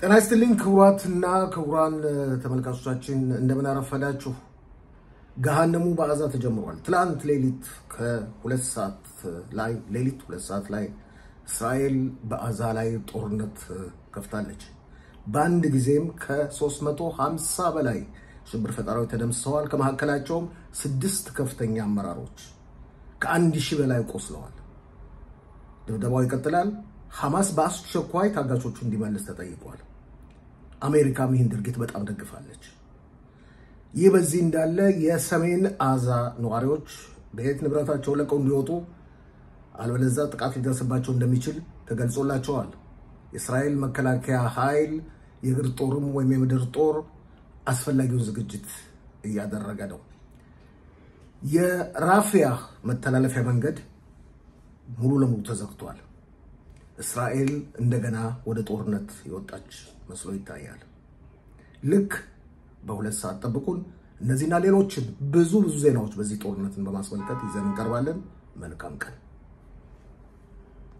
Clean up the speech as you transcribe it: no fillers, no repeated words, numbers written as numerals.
ጤና ይስጥልኝ ክቡራትና ክቡራን ተመልካቾቻችን እንደምን አረፈዳችሁ። ገሃነሙ በአዛ ተጀምሯል። ትላንት ሌሊት ከ2 ሰዓት ላይ ሌሊት 2 ሰዓት ላይ እስራኤል በአዛ ላይ ጦርነት ከፍታለች። በአንድ ጊዜም ከ350 በላይ ሽብር ፈጣሪዎች ተደምስሰዋል። ከመሐከላቸውም 6 ከፍተኛ አመራሮች ከ1000 በላይ ቆስለዋል። ድብደባው ይቀጥላል። ሐማስ በአስቸኳይ ታጋቾቹ እንዲመልስ ተጠይቋል። አሜሪካም ይህን ድርጊት በጣም ደግፋለች። ይህ በዚህ እንዳለ የሰሜን አዛ ነዋሪዎች ቤት ንብረታቸው ለቀው እንዲወጡ አልበለዚያ ጥቃት ሊደርስባቸው እንደሚችል ተገልጾላቸዋል። የእስራኤል መከላከያ ኃይል የእግር ጦርም ወይም የምድር ጦር አስፈላጊውን ዝግጅት እያደረገ ነው። የራፊያ መተላለፊያ መንገድ ሙሉ ለሙሉ ተዘግቷል። እስራኤል እንደገና ወደ ጦርነት የወጣች መስሎ ይታያል። ልክ በ2 ሰዓት ጠብቁን። እነዚህና ሌሎችን ብዙ ዜናዎች በዚህ ጦርነትን በማስመልከት ይዘን እንቀርባለን። መልካም ቀን።